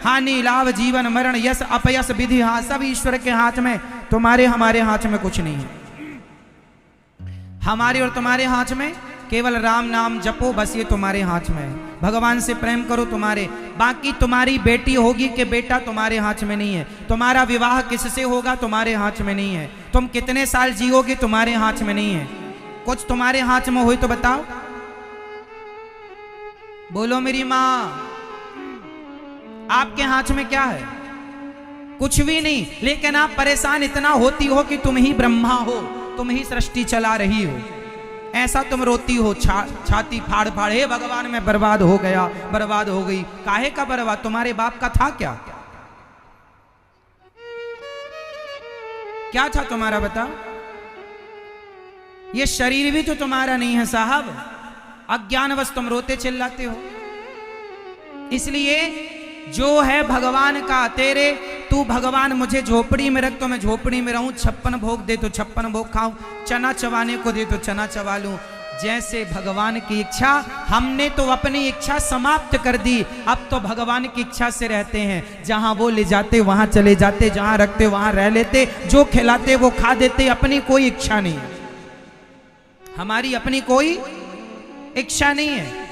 हानि लाभ जीवन मरण यश अपयश विधि, हाँ सब ईश्वर के हाथ में, तुम्हारे हमारे हाथ में कुछ नहीं है। हमारे और तुम्हारे हाथ में केवल राम नाम जपो, बस ये तुम्हारे हाथ में है। भगवान से प्रेम करो तुम्हारे, बाकी तुम्हारी बेटी होगी कि बेटा तुम्हारे हाथ में नहीं है। तुम्हारा विवाह किससे होगा तुम्हारे हाथ में नहीं है। तुम कितने साल जियोगे तुम्हारे हाथ में नहीं है। कुछ तुम्हारे हाथ में हो तो बताओ, बोलो मेरी माँ, आपके हाथ में क्या है? कुछ भी नहीं। लेकिन आप परेशान इतना होती हो कि तुम ही ब्रह्मा हो, तुम ही सृष्टि चला रही हो, ऐसा तुम रोती हो छाती फाड़ फाड़, हे भगवान मैं बर्बाद हो गया, बर्बाद हो गई। काहे का बर्बाद? तुम्हारे बाप का था क्या? क्या था तुम्हारा बताओ? ये शरीर भी तो तुम्हारा नहीं है साहब, अज्ञानवश तुम रोते चिल्लाते हो। इसलिए जो है भगवान का, तेरे तू भगवान मुझे झोपड़ी में रख तो मैं झोपड़ी में रहूं, 56 भोग दे तो 56 भोग खाऊं, चना चबाने को दे तो चना चबा लूं, जैसे भगवान की इच्छा। हमने तो अपनी इच्छा समाप्त कर दी, अब तो भगवान की इच्छा से रहते हैं। जहां वो ले जाते वहां चले जाते, जहां रखते वहां रह लेते, जो खिलाते वो खा देते। अपनी कोई इच्छा नहीं है, हमारी अपनी कोई इच्छा नहीं है।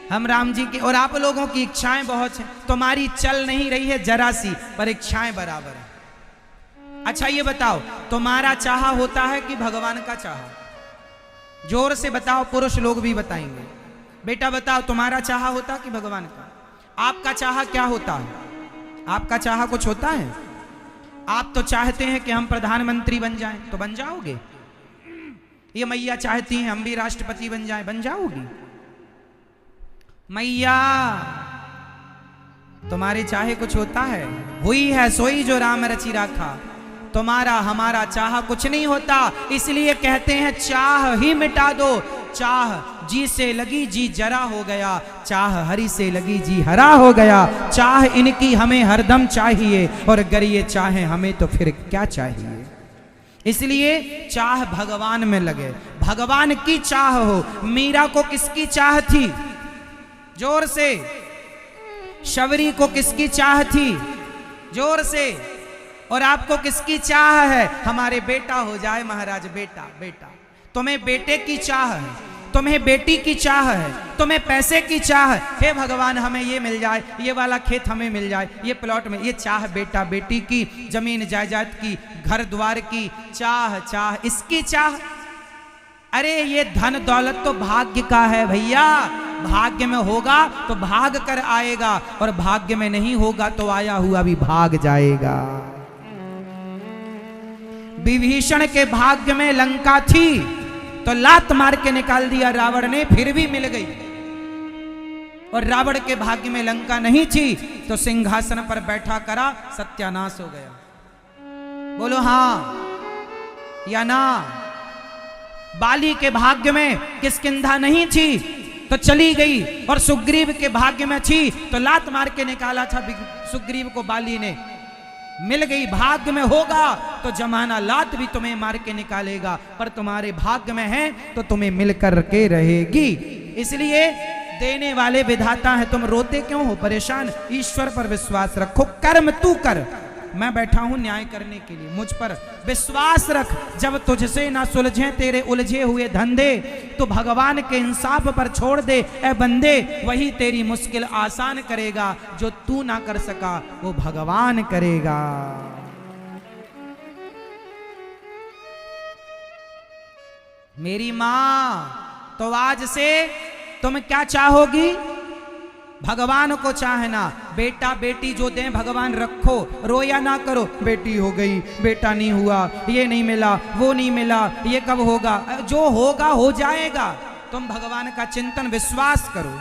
हम राम जी की और आप लोगों की इच्छाएं बहुत हैं, तुम्हारी चल नहीं रही है जरा सी, पर इच्छाएं बराबर है। अच्छा ये बताओ, तुम्हारा चाहा होता है कि भगवान का चाहा? जोर से बताओ, पुरुष लोग भी बताएंगे। बेटा बताओ, तुम्हारा चाहा होता कि भगवान का? आपका चाहा क्या होता है? आपका चाहा कुछ होता है? आप तो चाहते हैं कि हम प्रधानमंत्री बन जाएं, तो बन जाओगे। ये मैया चाहती हैं हम भी राष्ट्रपति बन जाएं, बन जाओगी। मैया तुम्हारे चाहे कुछ होता है? हुई है सोई जो राम रचि राखा। तुम्हारा हमारा चाह कुछ नहीं होता, इसलिए कहते हैं चाह ही मिटा दो। चाह जी से लगी जी जरा हो गया, चाह हरि से लगी जी हरा हो गया। चाह इनकी हमें हरदम चाहिए, और अगर ये चाहे हमें तो फिर क्या चाहिए। इसलिए चाह भगवान में लगे, भगवान की चाह हो। मीरा को किसकी चाह थी? जोर से। शबरी को किसकी चाह थी? जोर से। और आपको किसकी चाह है? हमारे बेटा हो जाए महाराज, बेटा बेटा। तुम्हें बेटे की चाह है, तुम्हें बेटी की चाह है, तुम्हें पैसे की चाह है। हे भगवान हमें ये मिल जाए, ये वाला खेत हमें मिल जाए, ये प्लॉट में, ये चाह बेटा बेटी की, जमीन जायदाद की, घर द्वार की चाह, चाह इसकी चाह। अरे ये धन दौलत तो भाग्य का है भैया, भाग्य में होगा तो भाग कर आएगा, और भाग्य में नहीं होगा तो आया हुआ भी भाग जाएगा। विभीषण के भाग्य में लंका थी तो लात मार के निकाल दिया रावण ने, फिर भी मिल गई। और रावण के भाग्य में लंका नहीं थी तो सिंहासन पर बैठा करा सत्यानाश हो गया। बोलो हाँ या ना? बाली के भाग्य में किष्किंधा नहीं थी तो चली गई, और सुग्रीव के भाग्य में थी तो लात मार के निकाला था सुग्रीव को बाली ने, मिल गई। भाग्य में होगा तो जमाना लात भी तुम्हें मार के निकालेगा, पर तुम्हारे भाग्य में है तो तुम्हें मिल कर के रहेगी। इसलिए देने वाले विधाता है। तुम रोते क्यों हो, परेशान? ईश्वर पर विश्वास रखो, कर्म तू कर, मैं बैठा हूं न्याय करने के लिए, मुझ पर विश्वास रख। जब तुझसे ना सुलझे तेरे उलझे हुए धंधे, तो भगवान के इंसाफ पर छोड़ दे ए बंदे, वही तेरी मुश्किल आसान करेगा। जो तू ना कर सका वो भगवान करेगा। मेरी मां, तो आज से तुम क्या चाहोगी? भगवान को चाहना। बेटा बेटी जो दें भगवान रखो, रोया ना करो, बेटी हो गई, बेटा नहीं हुआ, ये नहीं मिला, वो नहीं मिला, ये कब होगा? जो होगा हो जाएगा। तुम भगवान का चिंतन विश्वास करो,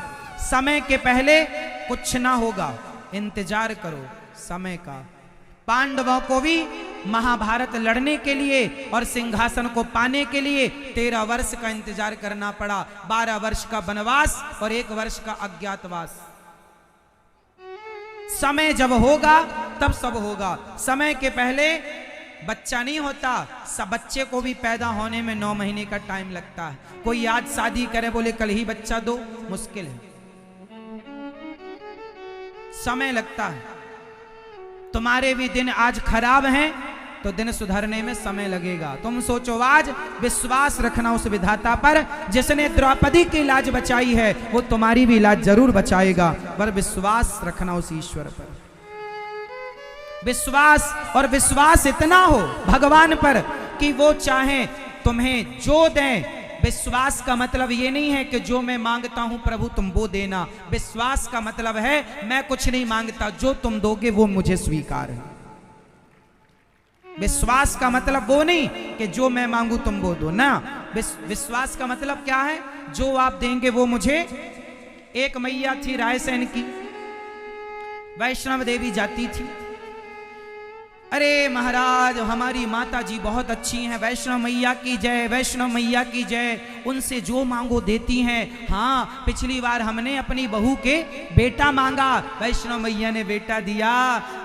समय के पहले कुछ ना होगा, इंतजार करो समय का। पांडवों को भी महाभारत लड़ने के लिए और सिंहासन को पाने के लिए 13 वर्ष का इंतजार करना पड़ा। 12 वर्ष का वनवास और 1 वर्ष का अज्ञातवास। समय जब होगा तब सब होगा। समय के पहले बच्चा नहीं होता। सब बच्चे को भी पैदा होने में 9 महीने का टाइम लगता है। कोई आज शादी करे बोले कल ही बच्चा दो, मुश्किल है, समय लगता है। तुम्हारे भी दिन आज खराब हैं तो दिन सुधरने में समय लगेगा। तुम सोचो, आज विश्वास रखना उस विधाता पर जिसने द्रौपदी की लाज बचाई है, वो तुम्हारी भी लाज जरूर बचाएगा। पर विश्वास रखना उस ईश्वर पर, विश्वास, और विश्वास इतना हो भगवान पर कि वो चाहे तुम्हें जो दें। विश्वास का मतलब ये नहीं है कि जो मैं मांगता हूं प्रभु तुम वो देना। विश्वास का मतलब है मैं कुछ नहीं मांगता, जो तुम दोगे वो मुझे स्वीकार है। विश्वास का मतलब वो नहीं कि जो मैं मांगू तुम वो दो ना। विश्वास का मतलब क्या है? जो आप देंगे वो मुझे। एक मैया थी रायसेन की, वैष्णव देवी जाती थी। अरे महाराज हमारी माता जी बहुत अच्छी हैं, वैष्णव मैया की जय, वैष्णव मैया की जय, उनसे जो मांगो देती हैं। हाँ, पिछली बार हमने अपनी बहू के बेटा मांगा, वैष्णव मैया ने बेटा दिया।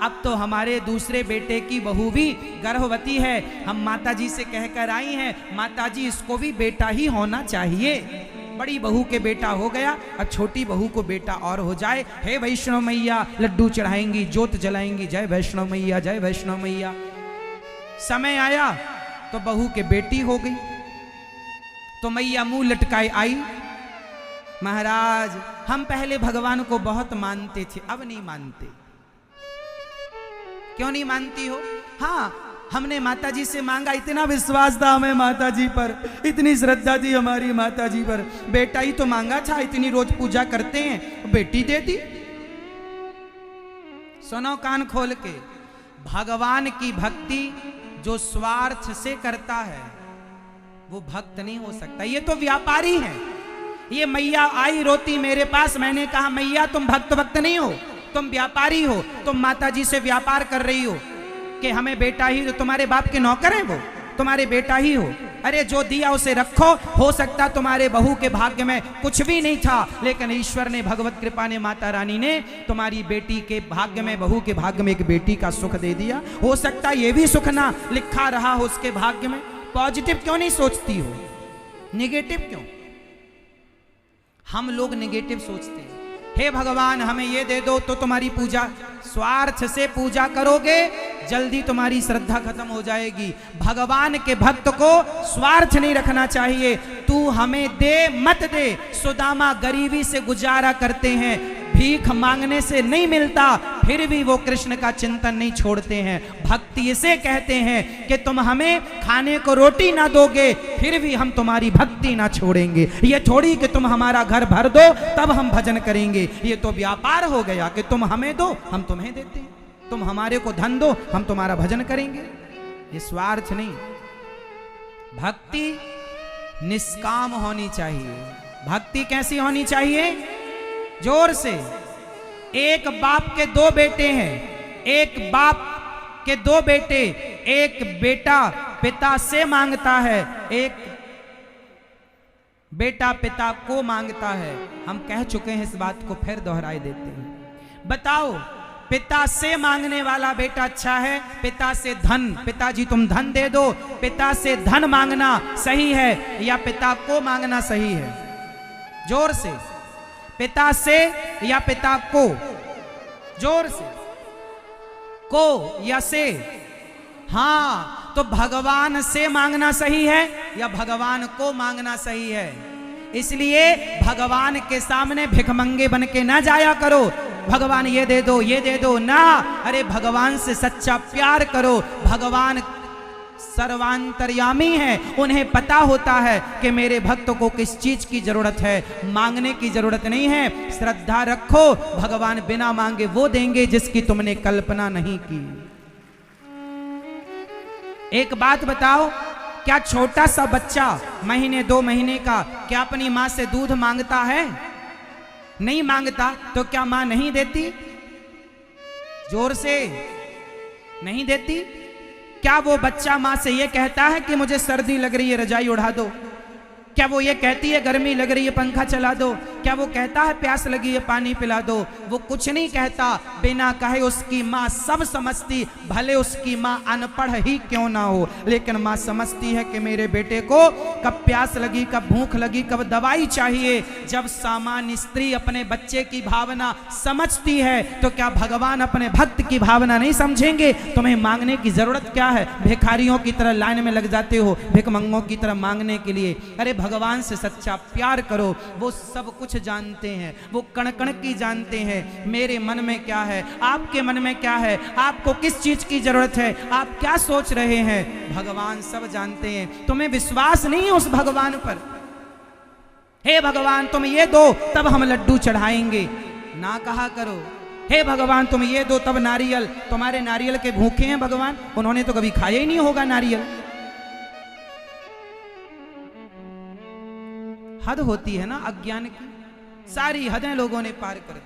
अब तो हमारे दूसरे बेटे की बहू भी गर्भवती है, हम माता जी से कहकर आई हैं माता जी इसको भी बेटा ही होना चाहिए। बड़ी बहू के बेटा हो गया, अब छोटी बहू को बेटा और हो जाए। हे वैष्णव मैया, लड्डू चढ़ाएंगी, जोत जलाएंगी, जय वैष्णव मैया, जय वैष्णव मैया। समय आया तो बहू के बेटी हो गई, तो मैया मुंह लटकाए आई, महाराज हम पहले भगवान को बहुत मानते थे, अब नहीं मानते। क्यों नहीं मानती हो? हाँ, हमने माता जी से मांगा, इतना विश्वास था हमें माता जी पर, इतनी श्रद्धा थी हमारी माता जी पर, बेटा ही तो मांगा था, इतनी रोज पूजा करते हैं, बेटी दे दी। सुनो कान खोल के, भगवान की भक्ति जो स्वार्थ से करता है वो भक्त नहीं हो सकता, ये तो व्यापारी है। ये मैया आई रोती मेरे पास, मैंने कहा मैया तुम भक्त नहीं हो, तुम व्यापारी हो, तुम माता जी से व्यापार कर रही हो कि हमें बेटा ही, तो तुम्हारे बाप के नौकर हैं वो, तुम्हारे बेटा ही हो। अरे जो दिया उसे रखो, हो सकता तुम्हारे बहू के भाग्य में कुछ भी नहीं था, लेकिन ईश्वर ने, भगवत कृपा ने, माता रानी ने तुम्हारी बेटी के भाग्य में, बहू के भाग्य में एक बेटी का सुख दे दिया। हो सकता ये भी सुख ना लिखा रहा हो उसके भाग्य में। पॉजिटिव क्यों नहीं सोचती हो, निगेटिव क्यों? हम लोग निगेटिव सोचते हैं। हे भगवान हमें ये दे दो तो तुम्हारी पूजा, स्वार्थ से पूजा करोगे जल्दी तुम्हारी श्रद्धा खत्म हो जाएगी। भगवान के भक्त को स्वार्थ नहीं रखना चाहिए। तू हमें दे मत दे। सुदामा गरीबी से गुजारा करते हैं, भीख मांगने से नहीं मिलता, फिर भी वो कृष्ण का चिंतन नहीं छोड़ते हैं। भक्ति इसे कहते हैं कि तुम हमें खाने को रोटी ना दोगे फिर भी हम तुम्हारी भक्ति ना छोड़ेंगे। ये थोड़ी कि तुम हमारा घर भर दो तब हम भजन करेंगे, ये तो व्यापार हो गया कि तुम हमें दो हम तुम्हें देते हैं, तुम हमारे को धन दो हम तुम्हारा भजन करेंगे। ये स्वार्थ नहीं। भक्ति निष्काम होनी चाहिए। भक्ति कैसी होनी चाहिए? जोर से। एक बाप के दो बेटे हैं, एक बाप के दो बेटे, एक बेटा पिता से मांगता है, एक बेटा पिता को मांगता है। हम कह चुके हैं इस बात को, फिर दोहराई देते हैं। बताओ पिता से मांगने वाला बेटा अच्छा है, पिता से धन, पिताजी तुम धन दे दो, पिता से धन मांगना सही है या पिता को मांगना सही है? जोर से। पिता से या पिता को? जोर से। को या से? हाँ, तो भगवान से मांगना सही है या भगवान को मांगना सही है? इसलिए भगवान के सामने भिखमंगे बन के ना जाया करो, भगवान ये दे दो ये दे दो ना। अरे भगवान से सच्चा प्यार करो। भगवान सर्वांतर्यामी है, उन्हें पता होता है कि मेरे भक्त को किस चीज की जरूरत है, मांगने की जरूरत नहीं है। श्रद्धा रखो, भगवान बिना मांगे वो देंगे जिसकी तुमने कल्पना नहीं की। एक बात बताओ, क्या छोटा सा बच्चा महीने 2 महीने का क्या अपनी मां से दूध मांगता है? नहीं मांगता। तो क्या मां नहीं देती? जोर से। नहीं देती। क्या वो बच्चा मां से ये कहता है कि मुझे सर्दी लग रही है रजाई उड़ा दो? क्या वो ये कहती है गर्मी लग रही है पंखा चला दो? क्या वो कहता है प्यास लगी है पानी पिला दो? वो कुछ नहीं कहता। बिना कहे उसकी माँ सब समझती, भले उसकी माँ अनपढ़ ही क्यों ना हो, लेकिन माँ समझती है कि मेरे बेटे को कब प्यास लगी, कब भूख लगी, कब दवाई चाहिए। जब सामान्य स्त्री अपने बच्चे की भावना समझती है तो क्या भगवान अपने भक्त की भावना नहीं समझेंगे? तुम्हें मांगने की जरूरत क्या है? भिखारियों की तरह लाइन में लग जाते हो भिखमंगों की तरह मांगने के लिए। अरे भगवान से सच्चा प्यार करो, वो सब कुछ जानते हैं, वो कण कण की जानते हैं। मेरे मन में क्या है, आपके मन में क्या है, आपको किस चीज की जरूरत है, आप क्या सोच रहे हैं, भगवान सब जानते हैं। तुम्हें विश्वास नहीं है उस भगवान पर? हे भगवान तुम ये दो तब हम लड्डू चढ़ाएंगे, ना कहा करो। हे भगवान तुम ये दो तब नारियल, तुम्हारे नारियल के भूखे हैं भगवान, उन्होंने तो कभी खाया ही नहीं होगा नारियल। हद होती है ना अज्ञान की, सारी हदें लोगों ने पार कर दी।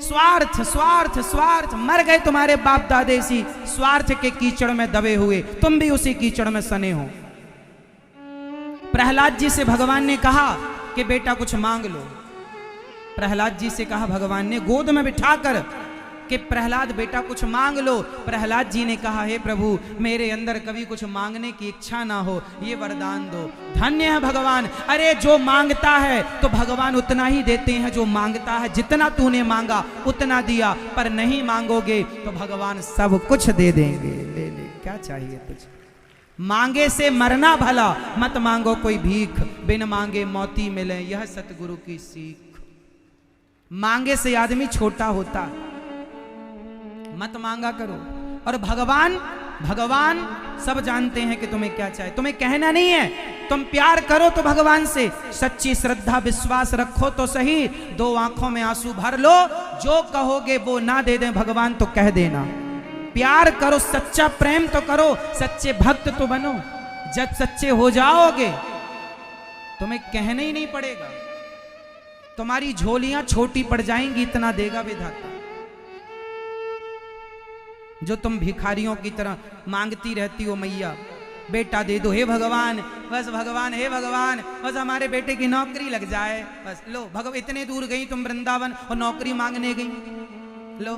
स्वार्थ स्वार्थ स्वार्थ, मर गए तुम्हारे बाप दादे इसी स्वार्थ के कीचड़ में दबे हुए, तुम भी उसी कीचड़ में सने हो। प्रहलाद जी से भगवान ने कहा कि बेटा कुछ मांग लो। प्रहलाद जी से कहा भगवान ने गोद में बिठाकर कि प्रहलाद बेटा कुछ मांग लो। प्रहलाद जी ने कहा हे प्रभु मेरे अंदर कभी कुछ मांगने की इच्छा ना हो, ये वरदान दो। धन्य है भगवान। अरे जो मांगता है तो भगवान उतना ही देते हैं, जो मांगता है जितना तूने मांगा उतना दिया, पर नहीं मांगोगे तो भगवान सब कुछ दे देंगे। ले ले क्या चाहिए तुझे? मांगे से मरना भला, मत मांगो कोई भीख, बिन मांगे मोती मिले यह सतगुरु की सीख। मांगे से आदमी छोटा होता, मत मांगा करो। और भगवान भगवान सब जानते हैं कि तुम्हें क्या चाहिए, तुम्हें कहना नहीं है। तुम प्यार करो तो भगवान से सच्ची श्रद्धा विश्वास रखो तो सही, दो आंखों में आंसू भर लो, जो कहोगे वो ना दे दें भगवान तो कह देना। प्यार करो, सच्चा प्रेम तो करो, सच्चे भक्त तो बनो। जब सच्चे हो जाओगे तुम्हें कहना ही नहीं पड़ेगा, तुम्हारी झोलियां छोटी पड़ जाएंगी, इतना देगा विधाता। जो तुम भिखारियों की तरह मांगती रहती हो, मैया बेटा दे दो, हे भगवान बस भगवान, हे भगवान बस हमारे बेटे की नौकरी लग जाए, बस लो भगवान। इतने दूर गई तुम वृंदावन और नौकरी मांगने गई, लो।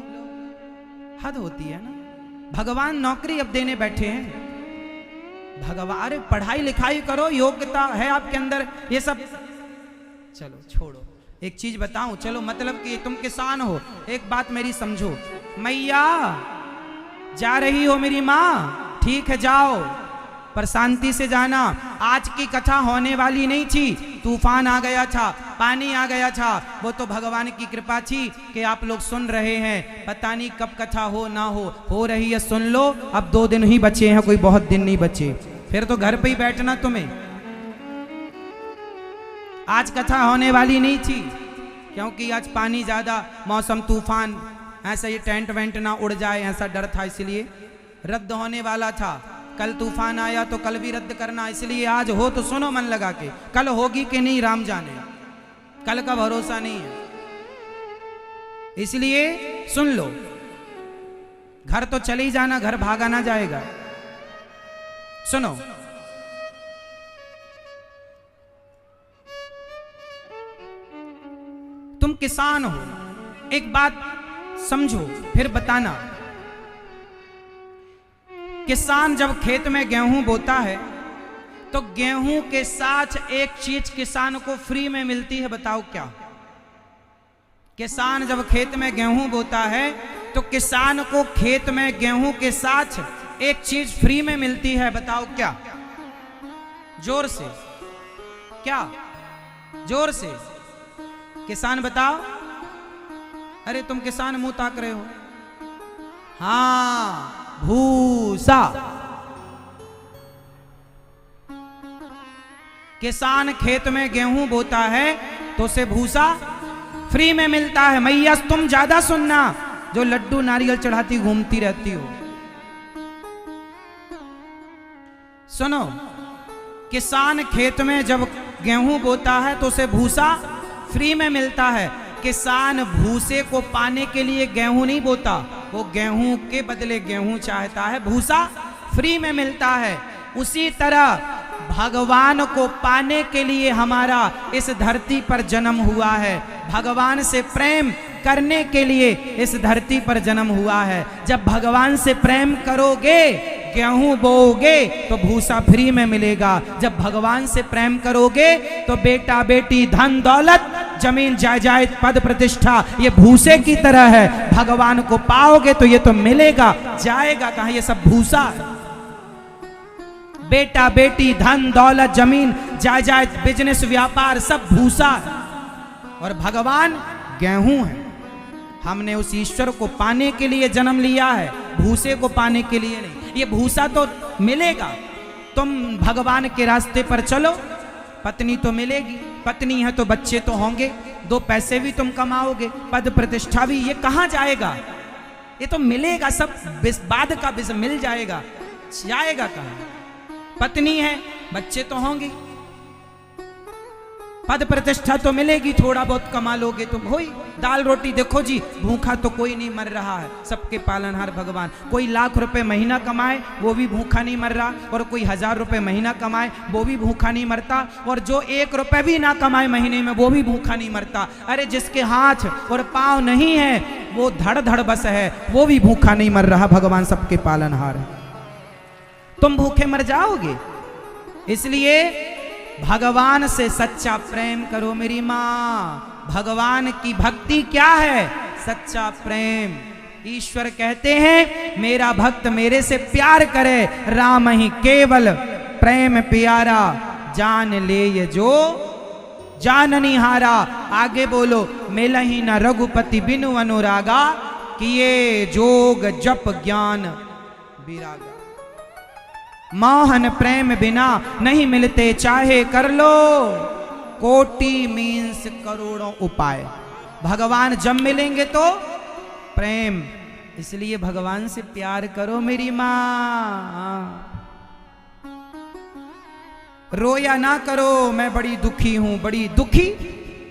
हद होती है ना। भगवान नौकरी अब देने बैठे हैं। भगवान अरे पढ़ाई लिखाई करो, योग्यता है आपके अंदर, ये सब चलो छोड़ो। एक चीज बताऊं, चलो मतलब कि तुम किसान हो, एक बात मेरी समझो। मैया जा रही हो मेरी माँ, ठीक है जाओ, पर शांति से जाना। आज की कथा होने वाली नहीं थी, तूफान आ गया था, पानी आ गया था, वो तो भगवान की कृपा थी कि आप लोग सुन रहे हैं। पता नहीं कब कथा हो ना हो रही है, सुन लो। अब 2 दिन ही बचे हैं, कोई बहुत दिन नहीं बचे, फिर तो घर पे ही बैठना तुम्हें। आज कथा होने वाली नहीं थी क्योंकि आज पानी ज्यादा, मौसम तूफान, ऐसा ये टेंट वेंट ना उड़ जाए ऐसा डर था, इसलिए रद्द होने वाला था। कल तूफान आया तो कल भी रद्द करना, इसलिए आज हो तो सुनो मन लगा के। कल होगी कि नहीं राम जाने, कल का भरोसा नहीं है, इसलिए सुन लो। घर तो चले ही जाना, घर भागा ना जाएगा। सुनो, तुम किसान हो, एक बात समझो फिर बताना। किसान जब खेत में गेहूं बोता है तो गेहूं के साथ एक चीज किसान को फ्री में मिलती है, बताओ क्या? किसान जब खेत में गेहूं बोता है तो किसान को खेत में गेहूं के साथ एक चीज फ्री में मिलती है, बताओ क्या? जोर से, क्या? जोर से किसान बताओ। अरे तुम किसान मुंह ताक रहे हो। हाँ, भूसा। किसान खेत में गेहूं बोता है तो उसे भूसा फ्री में मिलता है। मैया तुम ज्यादा सुनना, जो लड्डू नारियल चढ़ाती घूमती रहती हो, सुनो। किसान खेत में जब गेहूं बोता है तो उसे भूसा फ्री में मिलता है। किसान भूसे को पाने के लिए गेहूं नहीं बोता, वो गेहूं के बदले गेहूं चाहता है, भूसा फ्री में मिलता है। उसी तरह भगवान को पाने के लिए हमारा इस धरती पर जन्म हुआ है, भगवान से प्रेम करने के लिए इस धरती पर जन्म हुआ है। जब भगवान से प्रेम करोगे, गेहूं बोओगे तो भूसा फ्री में मिलेगा। जब भगवान से प्रेम करोगे तो बेटा बेटी धन दौलत जमीन जायदाद पद प्रतिष्ठा ये भूसे की तरह है। भगवान को पाओगे तो ये तो मिलेगा, जाएगा कहां, ये सब भूसा है। बेटा बेटी धन दौलत जमीन जायदाद बिजनेस व्यापार सब भूसा है और भगवान गेहूं है। हमने उस ईश्वर को पाने के लिए जन्म लिया है, भूसे को पाने के लिए नहीं। ये भूसा तो मिलेगा, तुम भगवान के रास्ते पर चलो, पत्नी तो मिलेगी, पत्नी है तो बच्चे तो होंगे, 2 पैसे भी तुम कमाओगे, पद प्रतिष्ठा भी, ये कहां जाएगा, ये तो मिलेगा, सब बाद का मिल जाएगा, जाएगा कहां। पत्नी है, बच्चे तो होंगे, पद प्रतिष्ठा तो मिलेगी, थोड़ा बहुत कमा लोगे तुम, होई दाल रोटी। देखो जी, भूखा तो कोई नहीं मर रहा है, सबके पालनहार भगवान। कोई लाख रुपए महीना कमाए वो भी भूखा नहीं मर रहा, और कोई 1000 रुपए महीना कमाए वो भी भूखा नहीं मरता, और जो 1 रुपए भी ना कमाए महीने में वो भी भूखा नहीं मरता। अरे जिसके हाथ और पांव नहीं है वो धड़ धड़ बस है, वो भी भूखा नहीं मर रहा, भगवान सबके पालनहार है। तुम भूखे मर जाओगे, इसलिए भगवान से सच्चा प्रेम करो मेरी माँ। भगवान की भक्ति क्या है? सच्चा प्रेम। ईश्वर कहते हैं मेरा भक्त मेरे से प्यार करे, राम ही केवल प्रेम प्यारा, जान ले ये जो जाननी हारा। आगे बोलो, मिलहि न रघुपति बिनु अनुरागा, किए जोग जप ज्ञान विरागा। मोहन प्रेम बिना नहीं मिलते, चाहे कर लो कोटि मीन्स करोड़ों उपाय। भगवान जब मिलेंगे तो प्रेम, इसलिए भगवान से प्यार करो मेरी माँ। रोया ना करो, मैं बड़ी दुखी हूं, बड़ी दुखी।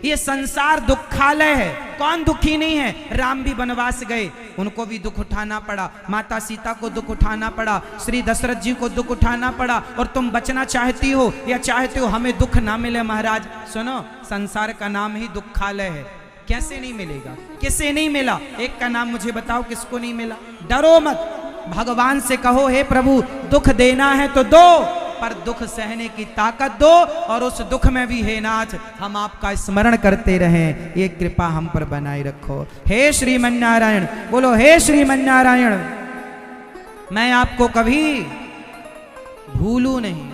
ये संसार दुखालय है, कौन दुखी नहीं है। राम भी वनवास गए, उनको भी दुख उठाना पड़ा, माता सीता को दुख उठाना पड़ा, श्री दशरथ जी को दुख उठाना पड़ा। और तुम बचना चाहती हो या चाहते हो हमें दुख ना मिले महाराज? सुनो, संसार का नाम ही दुखालय है। कैसे नहीं मिलेगा? किसे नहीं मिला? एक का नाम मुझे बताओ, किसको नहीं मिला? डरो मत, भगवान से कहो हे प्रभु दुख देना है तो दो, पर दुख सहने की ताकत दो, और उस दुख में भी हे नाथ हम आपका स्मरण करते रहें, ये कृपा हम पर बनाए रखो। हे श्रीमन नारायण, बोलो हे श्रीमन नारायण। मैं आपको कभी भूलूं नहीं।